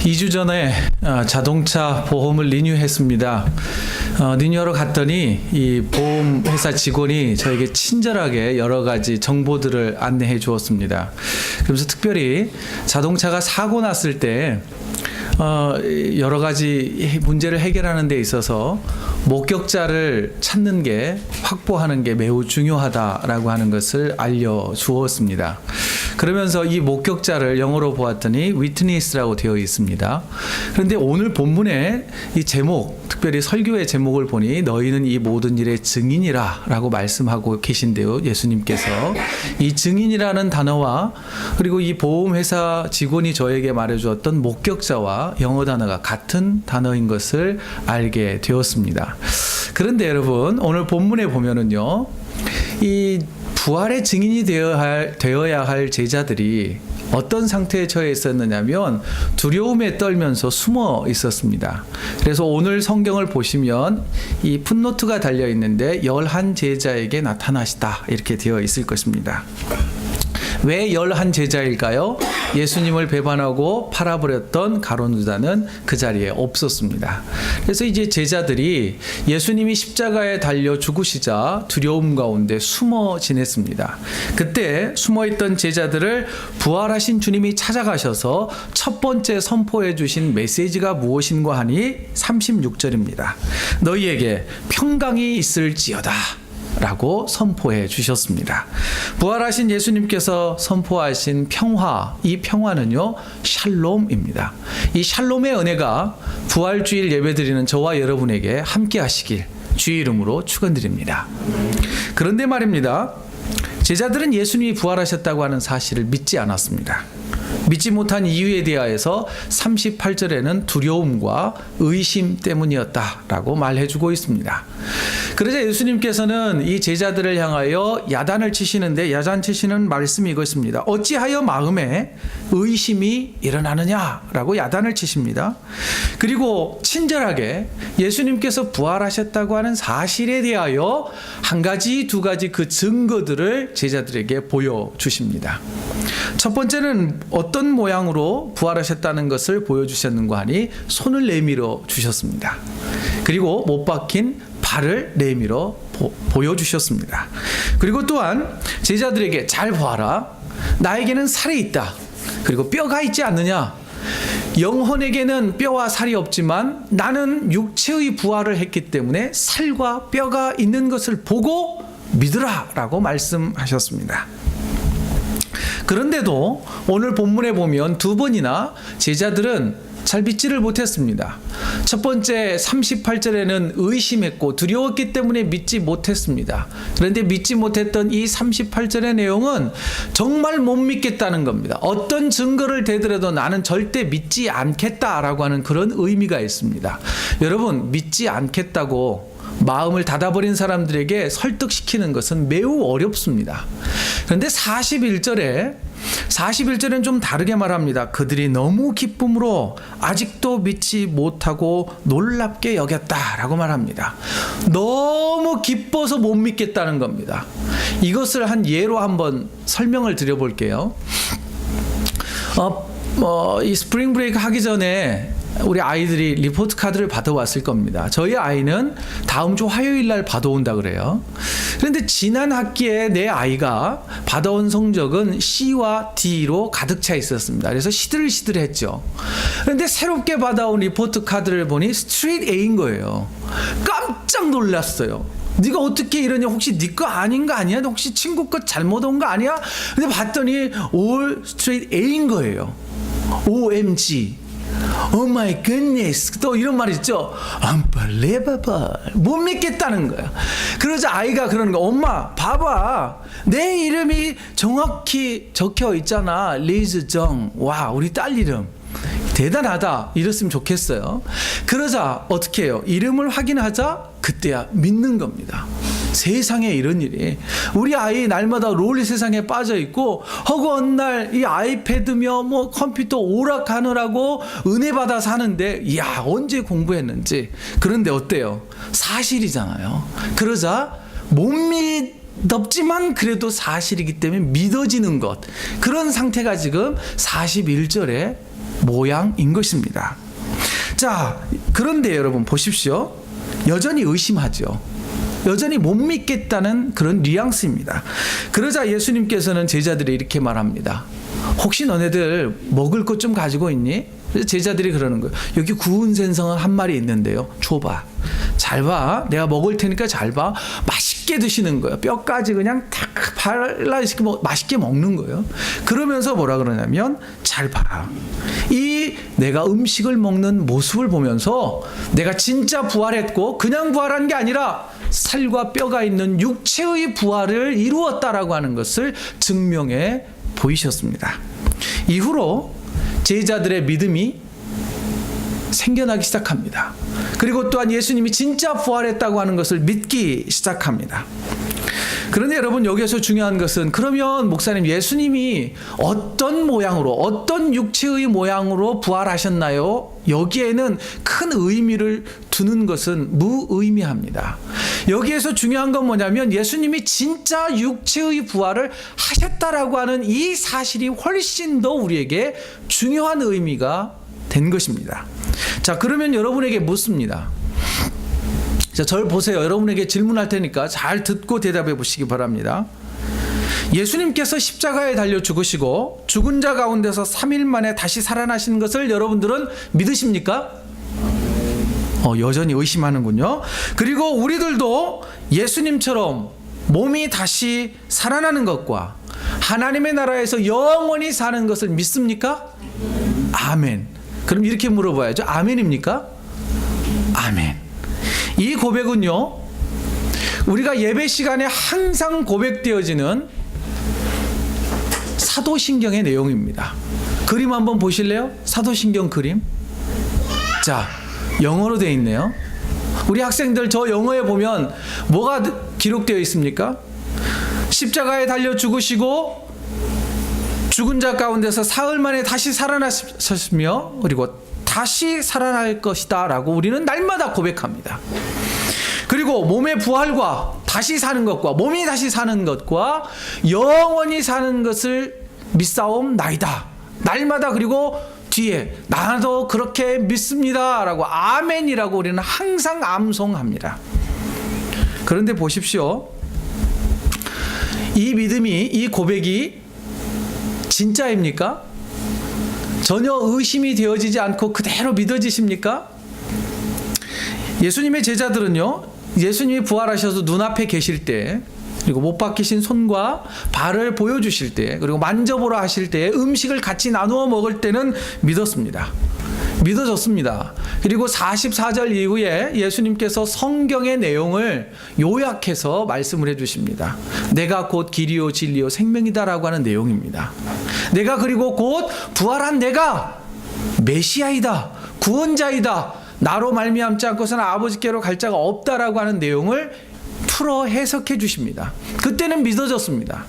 2주 전에 자동차 보험을 리뉴했습니다. 리뉴하러 갔더니 이 보험회사 직원이 저에게 친절하게 여러 가지 정보들을 안내해 주었습니다. 그러면서 특별히 자동차가 사고 났을 때 여러 가지 문제를 해결하는 데 있어서 목격자를 찾는 게, 확보하는 게 매우 중요하다라고 하는 것을 알려주었습니다. 그러면서 이 목격자를 영어로 보았더니 witness라고 되어 있습니다. 그런데 오늘 본문의 이 제목, 특별히 설교의 제목을 보니 너희는 이 모든 일의 증인이라 라고 말씀하고 계신데요. 예수님께서 이 증인이라는 단어와 그리고 이 보험회사 직원이 저에게 말해주었던 목격자와 영어 단어가 같은 단어인 것을 알게 되었습니다. 그런데 여러분, 오늘 본문에 보면은요, 이 부활의 증인이 되어야 할 제자들이 어떤 상태에 처해 있었느냐면 두려움에 떨면서 숨어 있었습니다. 그래서 오늘 성경을 보시면 이 풋노트가 달려 있는데 11 제자에게 나타나시다 이렇게 되어 있을 것입니다. 왜 11 제자일까요? 예수님을 배반하고 팔아버렸던 가룟 유다는 그 자리에 없었습니다. 그래서 이제 제자들이 예수님이 십자가에 달려 죽으시자 두려움 가운데 숨어 지냈습니다. 그때 숨어있던 제자들을 부활하신 주님이 찾아가셔서 첫 번째 선포해 주신 메시지가 무엇인가 하니 36절입니다. 너희에게 평강이 있을지어다 라고 선포해 주셨습니다. 부활하신 예수님께서 선포하신 평화, 이 평화는요 샬롬입니다. 이 샬롬의 은혜가 부활주일 예배드리는 저와 여러분에게 함께 하시길 주의 이름으로 축원드립니다. 그런데 말입니다, 제자들은 예수님이 부활하셨다고 하는 사실을 믿지 않았습니다. 믿지 못한 이유에 대하여서 38절에는 두려움과 의심 때문이었다라고 말해주고 있습니다. 그러자 예수님께서는 이 제자들을 향하여 야단을 치시는데, 야단 치시는 말씀이 이것입니다. 어찌하여 마음에 의심이 일어나느냐라고 야단을 치십니다. 그리고 친절하게 예수님께서 부활하셨다고 하는 사실에 대하여 한 가지, 두 가지 그 증거들을 제자들에게 보여주십니다. 첫 번째는 어떤 모양으로 부활하셨다는 것을 보여주셨는가 하니 손을 내밀어 주셨습니다. 그리고 못 박힌 발을 내밀어 보여주셨습니다. 그리고 또한 제자들에게 잘 보아라, 나에게는 살이 있다, 그리고 뼈가 있지 않느냐. 영혼에게는 뼈와 살이 없지만 나는 육체의 부활을 했기 때문에 살과 뼈가 있는 것을 보고 믿으라 라고 말씀하셨습니다. 그런데도 오늘 본문에 보면 두 번이나 제자들은 잘 믿지를 못했습니다. 첫 번째 38절에는 의심했고 두려웠기 때문에 믿지 못했습니다. 그런데 믿지 못했던 이 38절의 내용은 정말 못 믿겠다는 겁니다. 어떤 증거를 대더라도 나는 절대 믿지 않겠다라고 하는 그런 의미가 있습니다. 여러분, 믿지 않겠다고 마음을 닫아버린 사람들에게 설득시키는 것은 매우 어렵습니다. 그런데 41절에는 좀 다르게 말합니다. 그들이 너무 기쁨으로 아직도 믿지 못하고 놀랍게 여겼다라고 말합니다. 너무 기뻐서 못 믿겠다는 겁니다. 이것을 한 예로 한번 설명을 드려볼게요. 이 스프링 브레이크 하기 전에 우리 아이들이 리포트 카드를 받아왔을 겁니다. 저희 아이는 다음 주 화요일 날 받아온다 그래요. 그런데 지난 학기에 내 아이가 받아온 성적은 C와 D로 가득 차 있었습니다. 그래서 시들시들했죠. 그런데 새롭게 받아온 리포트 카드를 보니 스트레이트 A인 거예요. 깜짝 놀랐어요. 네가 어떻게 이러냐, 혹시 네 거 아닌 거 아니야? 혹시 친구 거 잘못 온 거 아니야? 근데 봤더니 all straight A인 거예요. OMG, Oh my goodness, 또 이런 말 있죠. Unbelievable, 못 믿겠다는 거야. 그러자 아이가 그러는 거야. 엄마 봐봐, 내 이름이 정확히 적혀 있잖아. 리즈 정. 와, 우리 딸 이름 대단하다, 이랬으면 좋겠어요. 그러자 어떻게 해요? 이름을 확인하자 그때야 믿는 겁니다. 세상에 이런 일이. 우리 아이 날마다 롤리 세상에 빠져 있고 허구한 날 이 아이패드며 뭐 컴퓨터 오락하느라고 은혜 받아 사는데, 이야 언제 공부했는지. 그런데 어때요? 사실이잖아요. 그러자 못 믿었지만 그래도 사실이기 때문에 믿어지는 것, 그런 상태가 지금 41절에 모양인 것입니다. 자, 그런데 여러분 보십시오. 여전히 의심하죠. 여전히 못 믿겠다는 그런 뉘앙스입니다. 그러자 예수님께서는 제자들이 이렇게 말합니다. 혹시 너네들 먹을 것 좀 가지고 있니? 그래서 제자들이 그러는 거예요. 여기 구운 생선 한 마리 있는데요. 줘봐. 잘 봐. 내가 먹을 테니까 잘 봐. 맛있게 드시는 거예요. 뼈까지 그냥 탁 발라 이렇게 맛있게 먹는 거예요. 그러면서 뭐라 그러냐면 잘 봐. 이 내가 음식을 먹는 모습을 보면서 내가 진짜 부활했고 그냥 부활한 게 아니라 살과 뼈가 있는 육체의 부활을 이루었다라고 하는 것을 증명해 보이셨습니다. 이후로 제자들의 믿음이 생겨나기 시작합니다. 그리고 또한 예수님이 진짜 부활했다고 하는 것을 믿기 시작합니다. 그런데 여러분, 여기에서 중요한 것은, 그러면 목사님, 예수님이 어떤 모양으로, 어떤 육체의 모양으로 부활하셨나요? 여기에는 큰 의미를 두는 것은 무의미합니다. 여기에서 중요한 건 뭐냐면 예수님이 진짜 육체의 부활을 하셨다라고 하는 이 사실이 훨씬 더 우리에게 중요한 의미가 된 것입니다. 자, 그러면 여러분에게 묻습니다. 자, 저를 보세요. 여러분에게 질문할 테니까 잘 듣고 대답해 보시기 바랍니다. 예수님께서 십자가에 달려 죽으시고 죽은 자 가운데서 3일 만에 다시 살아나신 것을 여러분들은 믿으십니까? 여전히 의심하는군요. 그리고 우리들도 예수님처럼 몸이 다시 살아나는 것과 하나님의 나라에서 영원히 사는 것을 믿습니까? 아멘. 그럼 이렇게 물어봐야죠. 아멘입니까? 아멘. 이 고백은요, 우리가 예배 시간에 항상 고백되어지는 사도신경의 내용입니다. 그림 한번 보실래요? 사도신경 그림. 자, 영어로 되어 있네요. 우리 학생들 저 영어에 보면 뭐가 기록되어 있습니까? 십자가에 달려 죽으시고 죽은 자 가운데서 사흘 만에 다시 살아나셨으며 그리고 다시 살아날 것이다 라고 우리는 날마다 고백합니다. 그리고 몸의 부활과 다시 사는 것과 몸이 다시 사는 것과 영원히 사는 것을 믿사옵나이다. 날마다, 그리고 뒤에 나도 그렇게 믿습니다 라고 아멘이라고 우리는 항상 암송합니다. 그런데 보십시오. 이 믿음이, 이 고백이 진짜입니까? 전혀 의심이 되어지지 않고 그대로 믿어지십니까? 예수님의 제자들은요, 예수님이 부활하셔서 눈앞에 계실 때, 그리고 못 박히신 손과 발을 보여주실 때, 그리고 만져보라 하실 때, 음식을 같이 나누어 먹을 때는 믿었습니다. 믿어졌습니다. 그리고 44절 이후에 예수님께서 성경의 내용을 요약해서 말씀을 해주십니다. 내가 곧 길이요 진리요 생명이다라고 하는 내용입니다. 내가, 그리고 곧 부활한 내가 메시아이다, 구원자이다, 나로 말미암지 않고서는 아버지께로 갈 자가 없다라고 하는 내용을 풀어 해석해 주십니다. 그때는 믿어졌습니다.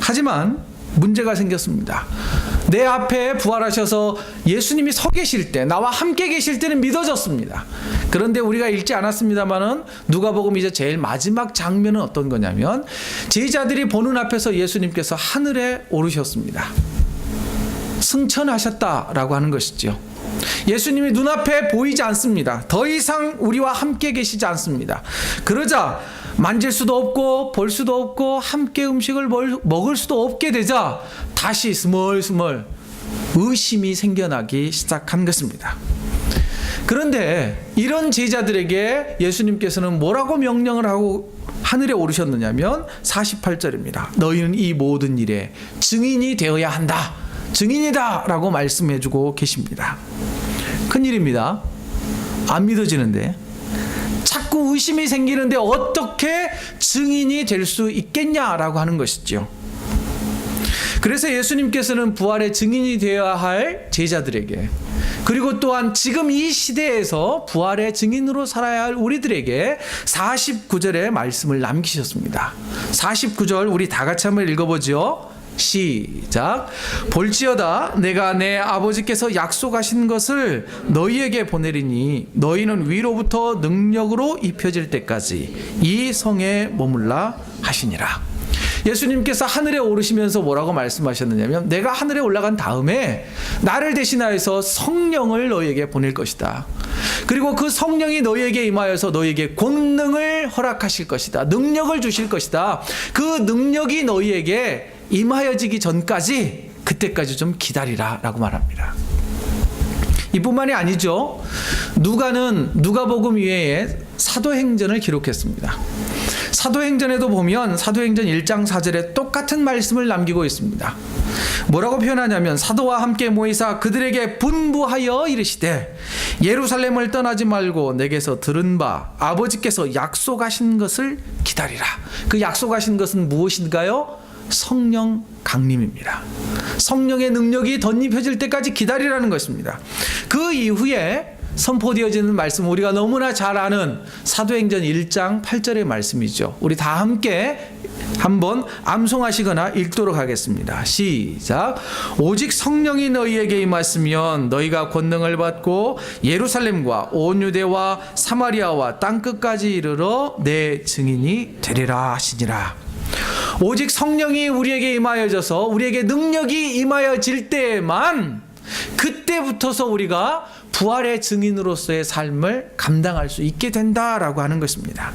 하지만 문제가 생겼습니다. 내 앞에 부활하셔서 예수님이 서 계실 때, 나와 함께 계실 때는 믿어졌습니다. 그런데 우리가 읽지 않았습니다만은 누가복음 이제 제일 마지막 장면은 어떤 거냐면, 제자들이 보는 앞에서 예수님께서 하늘에 오르셨습니다. 승천하셨다라고 하는 것이죠. 예수님이 눈앞에 보이지 않습니다. 더 이상 우리와 함께 계시지 않습니다. 그러자 만질 수도 없고 볼 수도 없고 함께 음식을 먹을 수도 없게 되자 다시 스멀스멀 의심이 생겨나기 시작한 것입니다. 그런데 이런 제자들에게 예수님께서는 뭐라고 명령을 하고 하늘에 오르셨느냐면 48절입니다. 너희는 이 모든 일에 증인이 되어야 한다. 증인이다 라고 말씀해주고 계십니다. 큰일입니다. 안 믿어지는데, 자꾸 의심이 생기는데 어떻게 증인이 될 수 있겠냐라고 하는 것이죠. 그래서 예수님께서는 부활의 증인이 되어야 할 제자들에게, 그리고 또한 지금 이 시대에서 부활의 증인으로 살아야 할 우리들에게 49절의 말씀을 남기셨습니다. 49절 우리 다 같이 한번 읽어보죠. 시작. 볼지어다 내가 내 아버지께서 약속하신 것을 너희에게 보내리니 너희는 위로부터 능력으로 입혀질 때까지 이 성에 머물라 하시니라. 예수님께서 하늘에 오르시면서 뭐라고 말씀하셨느냐면 내가 하늘에 올라간 다음에 나를 대신하여서 성령을 너희에게 보낼 것이다. 그리고 그 성령이 너희에게 임하여서 너희에게 권능을 허락하실 것이다. 능력을 주실 것이다. 그 능력이 너희에게 임하여지기 전까지 그때까지 좀 기다리라 라고 말합니다. 이뿐만이 아니죠. 누가는 누가복음 이외에 사도행전을 기록했습니다. 사도행전에도 보면 사도행전 1장 4절에 똑같은 말씀을 남기고 있습니다. 뭐라고 표현하냐면 사도와 함께 모이사 그들에게 분부하여 이르시되 예루살렘을 떠나지 말고 내게서 들은 바 아버지께서 약속하신 것을 기다리라. 그 약속하신 것은 무엇인가요? 성령 강림입니다. 성령의 능력이 덧입혀질 때까지 기다리라는 것입니다. 그 이후에 선포되어지는 말씀, 우리가 너무나 잘 아는 사도행전 1장 8절의 말씀이죠. 우리 다 함께 한번 암송하시거나 읽도록 하겠습니다. 시작. 오직 성령이 너희에게 임하시면 너희가 권능을 받고 예루살렘과 온 유대와 사마리아와 땅끝까지 이르러 내 증인이 되리라 하시니라. 오직 성령이 우리에게 임하여져서 우리에게 능력이 임하여질 때에만 그때부터서 우리가 부활의 증인으로서의 삶을 감당할 수 있게 된다라고 하는 것입니다.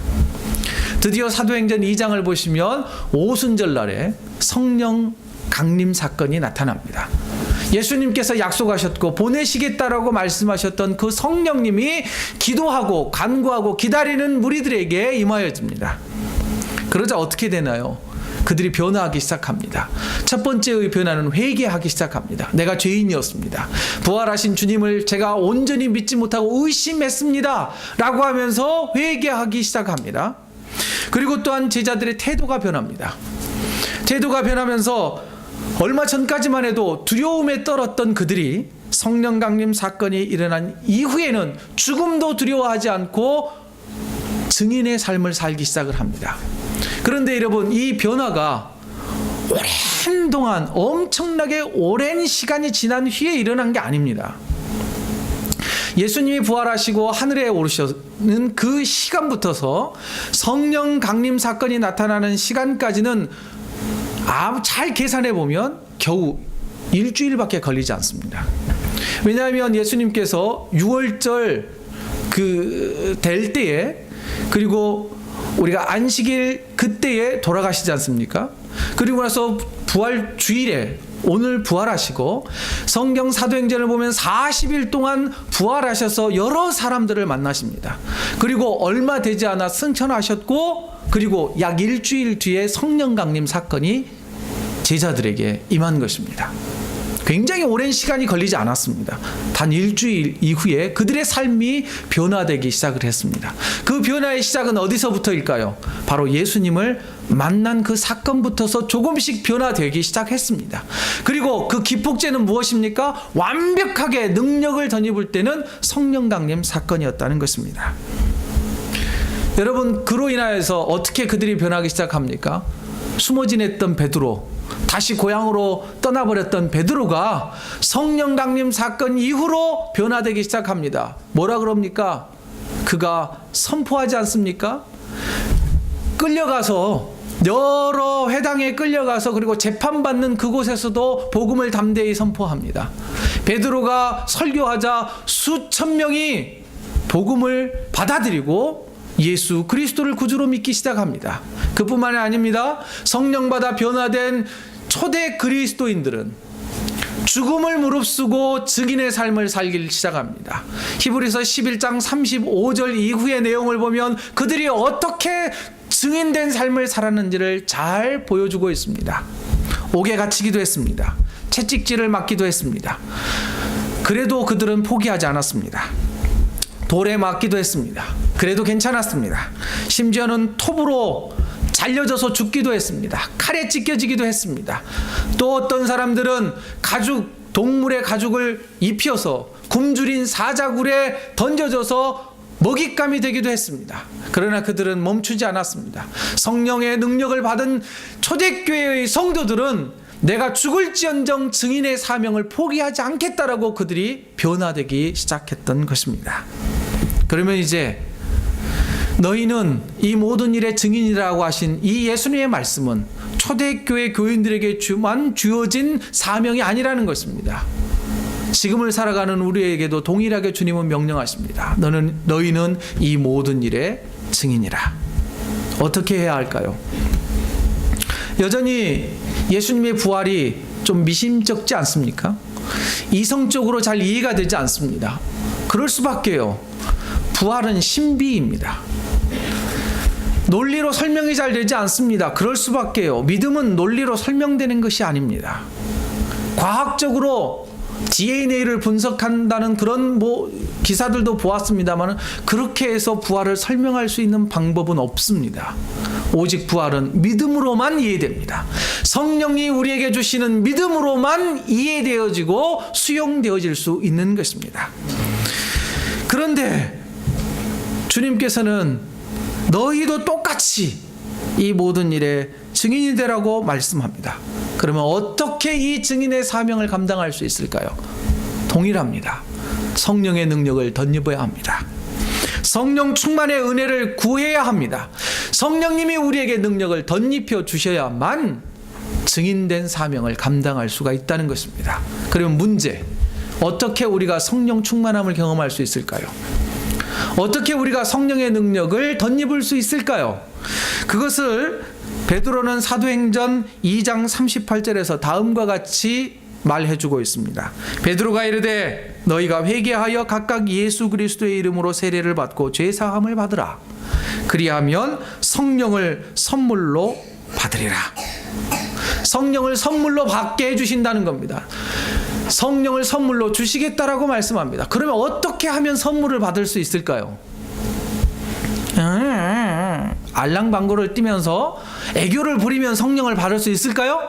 드디어 사도행전 2장을 보시면 오순절 날에 성령 강림 사건이 나타납니다. 예수님께서 약속하셨고 보내시겠다라고 말씀하셨던 그 성령님이 기도하고 간구하고 기다리는 무리들에게 임하여집니다. 그러자 어떻게 되나요? 그들이 변화하기 시작합니다. 첫 번째의 변화는 회개하기 시작합니다. 내가 죄인이었습니다. 부활하신 주님을 제가 온전히 믿지 못하고 의심했습니다. 라고 하면서 회개하기 시작합니다. 그리고 또한 제자들의 태도가 변합니다. 태도가 변하면서 얼마 전까지만 해도 두려움에 떨었던 그들이 성령 강림 사건이 일어난 이후에는 죽음도 두려워하지 않고 증인의 삶을 살기 시작을 합니다. 그런데 여러분, 이 변화가 오랜 동안 엄청나게 오랜 시간이 지난 후에 일어난 게 아닙니다. 예수님이 부활하시고 하늘에 오르시는 그 시간부터서 성령 강림 사건이 나타나는 시간까지는 잘 계산해 보면 겨우 일주일밖에 걸리지 않습니다. 왜냐하면 예수님께서 6월절 될 때에, 그리고 우리가 안식일 그때에 돌아가시지 않습니까? 그리고 나서 부활 주일에 오늘 부활하시고 성경 사도행전을 보면 40일 동안 부활하셔서 여러 사람들을 만나십니다. 그리고 얼마 되지 않아 승천하셨고, 그리고 약 일주일 뒤에 성령 강림 사건이 제자들에게 임한 것입니다. 굉장히 오랜 시간이 걸리지 않았습니다. 단 일주일 이후에 그들의 삶이 변화되기 시작을 했습니다. 그 변화의 시작은 어디서부터일까요? 바로 예수님을 만난 그 사건부터서 조금씩 변화되기 시작했습니다. 그리고 그 기폭제는 무엇입니까? 완벽하게 능력을 덧입을 때는 성령 강림 사건이었다는 것입니다. 여러분, 그로 인하여서 어떻게 그들이 변하기 시작합니까? 숨어 지냈던 베드로, 다시 고향으로 떠나버렸던 베드로가 성령 강림 사건 이후로 변화되기 시작합니다. 뭐라 그럽니까? 그가 선포하지 않습니까? 끌려가서, 여러 회당에 끌려가서, 그리고 재판받는 그곳에서도 복음을 담대히 선포합니다. 베드로가 설교하자 수천 명이 복음을 받아들이고 예수 그리스도를 구주로 믿기 시작합니다. 그뿐만이 아닙니다. 성령 받아 변화된 초대 그리스도인들은 죽음을 무릅쓰고 증인의 삶을 살기 시작합니다. 히브리서 11장 35절 이후의 내용을 보면 그들이 어떻게 증인된 삶을 살았는지를 잘 보여주고 있습니다. 옥에 갇히기도 했습니다. 채찍질을 맞기도 했습니다. 그래도 그들은 포기하지 않았습니다. 돌에 맞기도 했습니다. 그래도 괜찮았습니다. 심지어는 톱으로 잘려져서 죽기도 했습니다. 칼에 찢겨지기도 했습니다. 또 어떤 사람들은 동물의 가죽을 입혀서 굶주린 사자굴에 던져져서 먹잇감이 되기도 했습니다. 그러나 그들은 멈추지 않았습니다. 성령의 능력을 받은 초대교회의 성도들은 내가 죽을지언정 증인의 사명을 포기하지 않겠다라고 그들이 변화되기 시작했던 것입니다. 그러면 이제 너희는 이 모든 일의 증인이라고 하신 이 예수님의 말씀은 초대교회 교인들에게만 주어진 사명이 아니라는 것입니다. 지금을 살아가는 우리에게도 동일하게 주님은 명령하십니다. 너희는 이 모든 일의 증인이라. 어떻게 해야 할까요? 여전히 예수님의 부활이 좀 미심쩍지 않습니까? 이성적으로 잘 이해가 되지 않습니다. 그럴 수밖에요. 부활은 신비입니다. 논리로 설명이 잘 되지 않습니다. 그럴 수밖에요. 믿음은 논리로 설명되는 것이 아닙니다. 과학적으로 DNA를 분석한다는 그런 기사들도 보았습니다만 그렇게 해서 부활을 설명할 수 있는 방법은 없습니다. 오직 부활은 믿음으로만 이해됩니다. 성령이 우리에게 주시는 믿음으로만 이해되어지고 수용되어질 수 있는 것입니다. 그런데 주님께서는 너희도 똑같이 이 모든 일에 증인이 되라고 말씀합니다. 그러면 어떻게 이 증인의 사명을 감당할 수 있을까요? 동일합니다. 성령의 능력을 덧입어야 합니다. 성령 충만의 은혜를 구해야 합니다. 성령님이 우리에게 능력을 덧입혀 주셔야만 증인된 사명을 감당할 수가 있다는 것입니다. 그러면 문제, 어떻게 우리가 성령 충만함을 경험할 수 있을까요? 어떻게 우리가 성령의 능력을 덧입을 수 있을까요? 그것을 베드로는 사도행전 2장 38절에서 다음과 같이 말해주고 있습니다. 베드로가 이르되 너희가 회개하여 각각 예수 그리스도의 이름으로 세례를 받고 죄사함을 받으라. 그리하면 성령을 선물로 받으리라. 성령을 선물로 받게 해주신다는 겁니다. 성령을 선물로 주시겠다라고 말씀합니다. 그러면 어떻게 하면 선물을 받을 수 있을까요? 알랑방구를 뛰면서 애교를 부리면 성령을 받을 수 있을까요?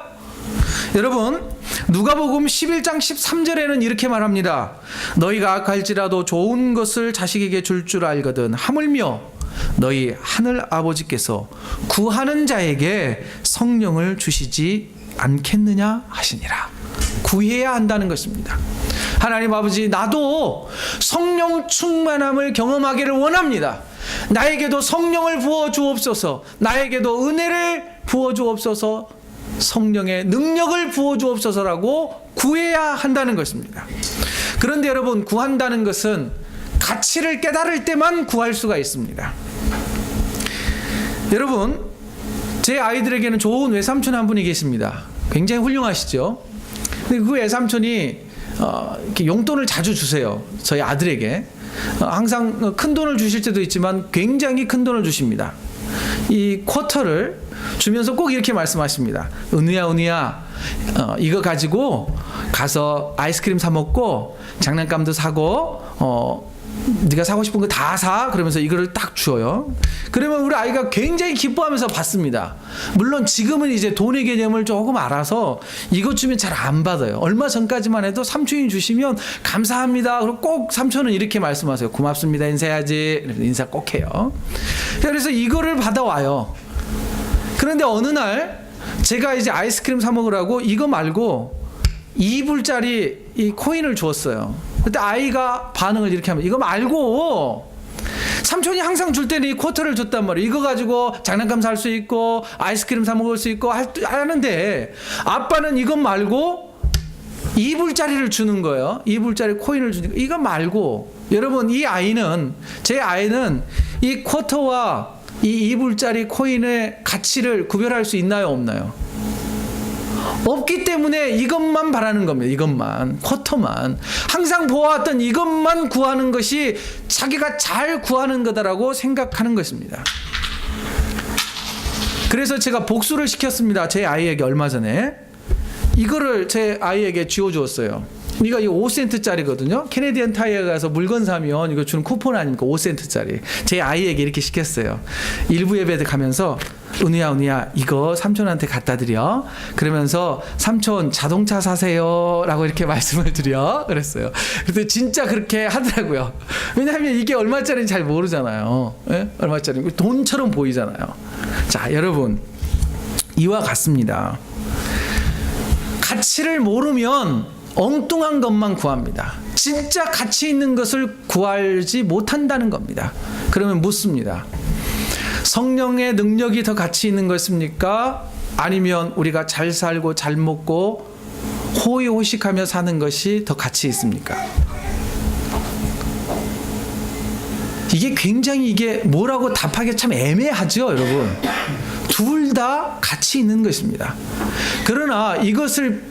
여러분, 누가복음 11장 13절에는 이렇게 말합니다. 너희가 악할지라도 좋은 것을 자식에게 줄 줄 알거든 하물며 너희 하늘 아버지께서 구하는 자에게 성령을 주시지 않겠느냐 하시니라. 구해야 한다는 것입니다. 하나님 아버지, 나도 성령 충만함을 경험하기를 원합니다. 나에게도 성령을 부어 주옵소서. 나에게도 은혜를 부어 주옵소서. 성령의 능력을 부어 주옵소서라고 구해야 한다는 것입니다. 그런데 여러분, 구한다는 것은 가치를 깨달을 때만 구할 수가 있습니다. 여러분, 제 아이들에게는 좋은 외삼촌 한 분이 계십니다. 굉장히 훌륭하시죠? 근데 그 외삼촌이 이렇게 용돈을 자주 주세요. 저희 아들에게. 항상 큰 돈을 주실 때도 있지만 굉장히 큰 돈을 주십니다. 이 쿼터를 주면서 꼭 이렇게 말씀하십니다. 은우야, 이거 가지고 가서 아이스크림 사 먹고 장난감도 사고 네가 사고 싶은 거 다 사. 그러면서 이거를 딱 주어요. 그러면 우리 아이가 굉장히 기뻐하면서 받습니다. 물론 지금은 이제 돈의 개념을 조금 알아서 이것 주면 잘 안 받아요. 얼마 전까지만 해도 삼촌이 주시면 감사합니다. 그리고 꼭 삼촌은 이렇게 말씀하세요. 고맙습니다. 인사해야지. 인사 꼭 해요. 그래서 이거를 받아와요. 그런데 어느 날 제가 이제 아이스크림 사 먹으라고 이거 말고 2불짜리 이 코인을 주었어요. 그때 아이가 반응을 이렇게 하면, 이거 말고 삼촌이 항상 줄 때는 이 쿼터를 줬단 말이에요. 이거 가지고 장난감 살 수 있고 아이스크림 사 먹을 수 있고 하는데 아빠는 이것 말고 2불짜리를 주는 거예요. 2불짜리 코인을 주니까 이거 말고. 여러분, 제 아이는 이 쿼터와 이 2불짜리 코인의 가치를 구별할 수 있나요, 없나요? 없기 때문에 이것만 바라는 겁니다. 이것만, 쿼터만. 항상 보아왔던 이것만 구하는 것이 자기가 잘 구하는 거다라고 생각하는 것입니다. 그래서 제가 복수를 시켰습니다. 제 아이에게 얼마 전에. 이거를 제 아이에게 쥐어주었어요. 이거 5센트짜리거든요. 캐네디언 타이어에 가서 물건 사면 이거 주는 쿠폰 아닙니까? 5센트짜리. 제 아이에게 이렇게 시켰어요. 일부 예배 때 가면서 은우야 이거 삼촌한테 갖다 드려. 그러면서 삼촌 자동차 사세요 라고 이렇게 말씀을 드려. 그랬어요. 근데 진짜 그렇게 하더라고요. 왜냐하면 이게 얼마짜리인지 잘 모르잖아요. 예? 얼마짜리 돈처럼 보이잖아요. 자, 여러분, 이와 같습니다. 가치를 모르면 엉뚱한 것만 구합니다. 진짜 가치 있는 것을 구하지 못한다는 겁니다. 그러면 묻습니다. 성령의 능력이 더 가치 있는 것입니까? 아니면 우리가 잘 살고 잘 먹고 호의호식하며 사는 것이 더 가치 있습니까? 이게 뭐라고 답하기 참 애매하죠, 여러분. 둘 다 가치 있는 것입니다. 그러나 이것을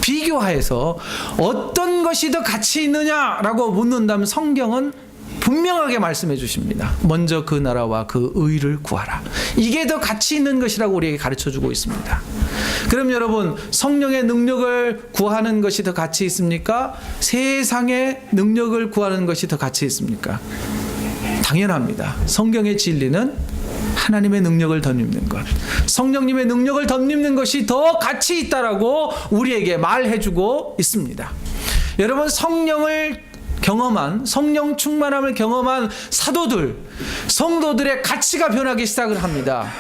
비교해서 어떤 것이 더 가치 있느냐라고 묻는다면 성경은 분명하게 말씀해 주십니다. 먼저 그 나라와 그 의를 구하라. 이게 더 가치 있는 것이라고 우리에게 가르쳐 주고 있습니다. 그럼 여러분, 성령의 능력을 구하는 것이 더 가치 있습니까? 세상의 능력을 구하는 것이 더 가치 있습니까? 당연합니다. 성경의 진리는 하나님의 능력을 덧입는 것, 성령님의 능력을 덧입는 것이 더 가치 있다라고 우리에게 말해주고 있습니다. 여러분, 성령을 경험한, 성령 충만함을 경험한 사도들, 성도들의 가치가 변하기 시작을 합니다.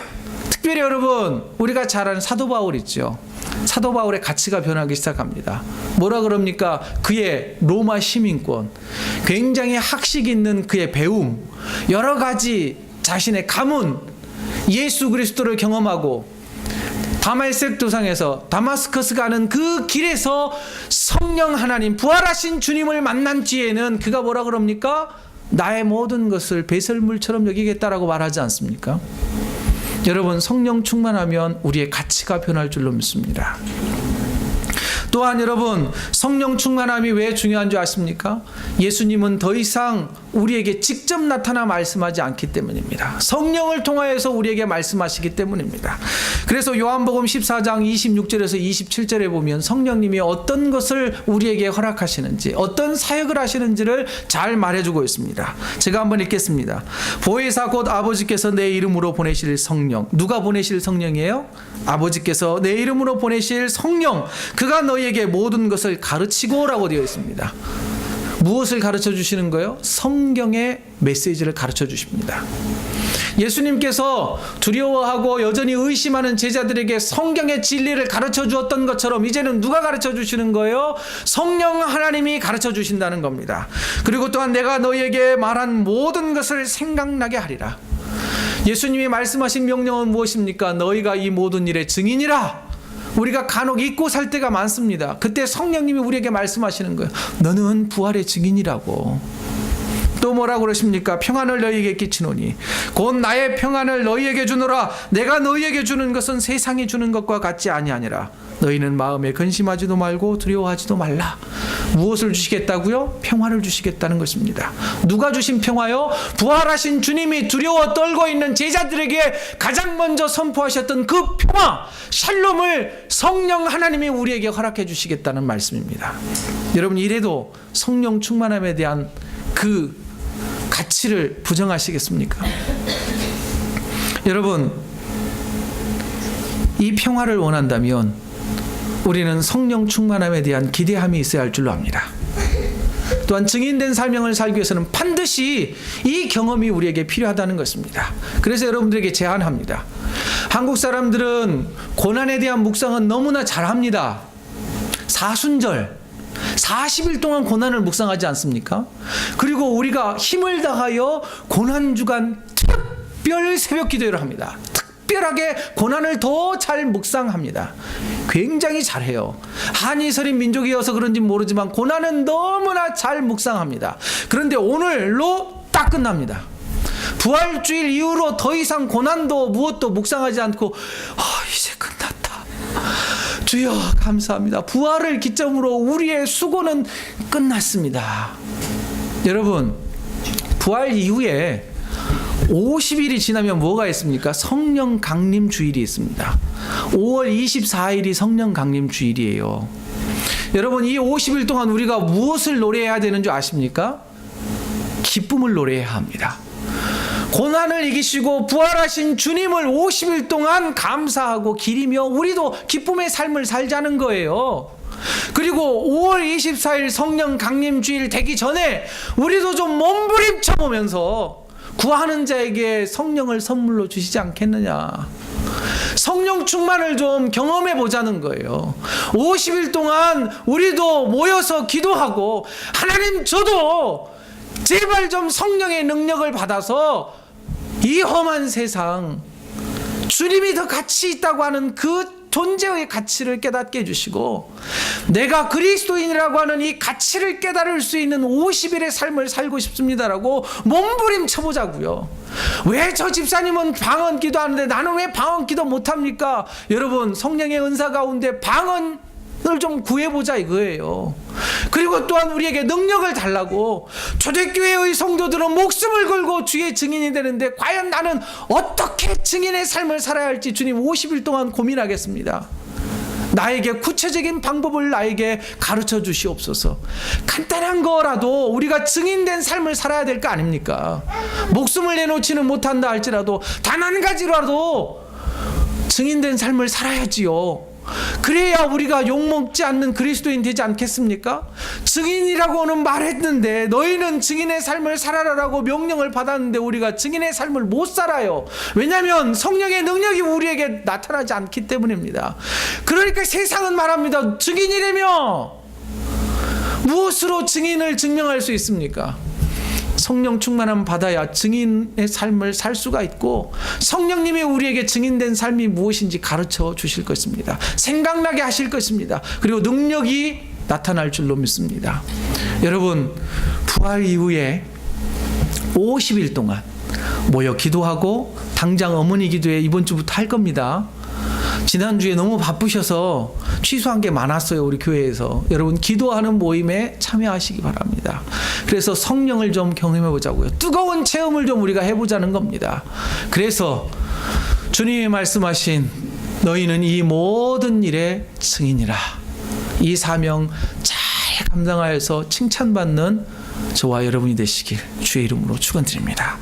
특별히 여러분, 우리가 잘 아는 사도 바울 있죠. 사도 바울의 가치가 변하기 시작합니다. 뭐라 그럽니까? 그의 로마 시민권, 굉장히 학식 있는 그의 배움, 여러 가지 자신의 가문, 예수 그리스도를 경험하고 다말색 도상에서 다마스커스 가는 그 길에서 성령 하나님, 부활하신 주님을 만난 뒤에는 그가 뭐라 그럽니까? 나의 모든 것을 배설물처럼 여기겠다라고 말하지 않습니까? 여러분, 성령 충만하면 우리의 가치가 변할 줄로 믿습니다. 또한 여러분, 성령 충만함이 왜 중요한 줄 아십니까? 예수님은 더 이상 우리에게 직접 나타나 말씀하지 않기 때문입니다. 성령을 통하여서 우리에게 말씀하시기 때문입니다. 그래서 요한복음 14장 26절에서 27절에 보면 성령님이 어떤 것을 우리에게 허락하시는지, 어떤 사역을 하시는지를 잘 말해주고 있습니다. 제가 한번 읽겠습니다. 보혜사 곧 아버지께서 내 이름으로 보내실 성령. 누가 보내실 성령이에요? 아버지께서 내 이름으로 보내실 성령. 그가 너희에게 모든 것을 가르치고라고 되어 있습니다. 무엇을 가르쳐 주시는 거예요? 성경의 메시지를 가르쳐 주십니다. 예수님께서 두려워하고 여전히 의심하는 제자들에게 성경의 진리를 가르쳐 주었던 것처럼 이제는 누가 가르쳐 주시는 거예요? 성령 하나님이 가르쳐 주신다는 겁니다. 그리고 또한 내가 너희에게 말한 모든 것을 생각나게 하리라. 예수님이 말씀하신 명령은 무엇입니까? 너희가 이 모든 일의 증인이라. 우리가 간혹 잊고 살 때가 많습니다. 그때 성령님이 우리에게 말씀하시는 거예요. 너는 부활의 증인이라고. 또 뭐라고 그러십니까? 평안을 너희에게 끼치노니 곧 나의 평안을 너희에게 주노라. 내가 너희에게 주는 것은 세상이 주는 것과 같지 아니하니라. 너희는 마음에 근심하지도 말고 두려워하지도 말라. 무엇을 주시겠다고요? 평화를 주시겠다는 것입니다. 누가 주신 평화요? 부활하신 주님이 두려워 떨고 있는 제자들에게 가장 먼저 선포하셨던 그 평화, 샬롬을 성령 하나님이 우리에게 허락해 주시겠다는 말씀입니다. 여러분, 이래도 성령 충만함에 대한 그 가치를 부정하시겠습니까? 여러분, 이 평화를 원한다면 우리는 성령 충만함에 대한 기대함이 있어야 할 줄로 압니다. 또한 증인된 삶을 살기 위해서는 반드시 이 경험이 우리에게 필요하다는 것입니다. 그래서 여러분들에게 제안합니다. 한국 사람들은 고난에 대한 묵상은 너무나 잘합니다. 사순절 40일 동안 고난을 묵상하지 않습니까? 그리고 우리가 힘을 다하여 고난주간 특별 새벽 기도를 합니다. 특별하게 고난을 더 잘 묵상합니다. 굉장히 잘해요. 한이설인 민족이어서 그런지 모르지만 고난은 너무나 잘 묵상합니다. 그런데 오늘로 딱 끝납니다. 부활주일 이후로 더 이상 고난도 무엇도 묵상하지 않고 이제 끝났다. 주여 감사합니다. 부활을 기점으로 우리의 수고는 끝났습니다. 여러분, 부활 이후에 50일이 지나면 뭐가 있습니까? 성령 강림 주일이 있습니다. 5월 24일이 성령 강림 주일이에요. 여러분, 이 50일 동안 우리가 무엇을 노래해야 되는 줄 아십니까? 기쁨을 노래해야 합니다. 고난을 이기시고 부활하신 주님을 50일 동안 감사하고 기리며 우리도 기쁨의 삶을 살자는 거예요. 그리고 5월 24일 성령 강림 주일 되기 전에 우리도 좀 몸부림쳐 보면서 구하는 자에게 성령을 선물로 주시지 않겠느냐. 성령 충만을 좀 경험해 보자는 거예요. 50일 동안 우리도 모여서 기도하고 하나님, 저도 제발 좀 성령의 능력을 받아서 이 험한 세상 주님이 더 가치 있다고 하는 그 존재의 가치를 깨닫게 해주시고, 내가 그리스도인이라고 하는 이 가치를 깨달을 수 있는 50일의 삶을 살고 싶습니다라고 몸부림쳐보자고요. 왜 저 집사님은 방언 기도하는데 나는 왜 방언 기도 못합니까? 여러분, 성령의 은사 가운데 방언을 좀 구해보자 이거예요. 그리고 또한 우리에게 능력을 달라고. 초대교회의 성도들은 목숨을 걸고 주의 증인이 되는데 과연 나는 어떻게 증인의 삶을 살아야 할지 주님 50일 동안 고민하겠습니다. 나에게 구체적인 방법을 나에게 가르쳐 주시옵소서. 간단한 거라도 우리가 증인된 삶을 살아야 될 거 아닙니까? 목숨을 내놓지는 못한다 할지라도 단 한 가지라도 증인된 삶을 살아야지요. 그래야 우리가 욕먹지 않는 그리스도인 되지 않겠습니까? 증인이라고는 말했는데, 너희는 증인의 삶을 살아라라고 명령을 받았는데 우리가 증인의 삶을 못 살아요. 왜냐하면 성령의 능력이 우리에게 나타나지 않기 때문입니다. 그러니까 세상은 말합니다. 증인이라며 무엇으로 증인을 증명할 수 있습니까? 성령 충만함 받아야 증인의 삶을 살 수가 있고, 성령님이 우리에게 증인된 삶이 무엇인지 가르쳐 주실 것입니다. 생각나게 하실 것입니다. 그리고 능력이 나타날 줄로 믿습니다. 여러분, 부활 이후에 50일 동안 모여 기도하고 당장 어머니 기도회 이번 주부터 할 겁니다. 지난주에 너무 바쁘셔서 취소한 게 많았어요. 우리 교회에서. 여러분, 기도하는 모임에 참여하시기 바랍니다. 그래서 성령을 좀 경험해 보자고요. 뜨거운 체험을 좀 우리가 해보자는 겁니다. 그래서 주님이 말씀하신 너희는 이 모든 일의 증인이라, 이 사명 잘 감당하여서 칭찬받는 저와 여러분이 되시길 주의 이름으로 축원드립니다.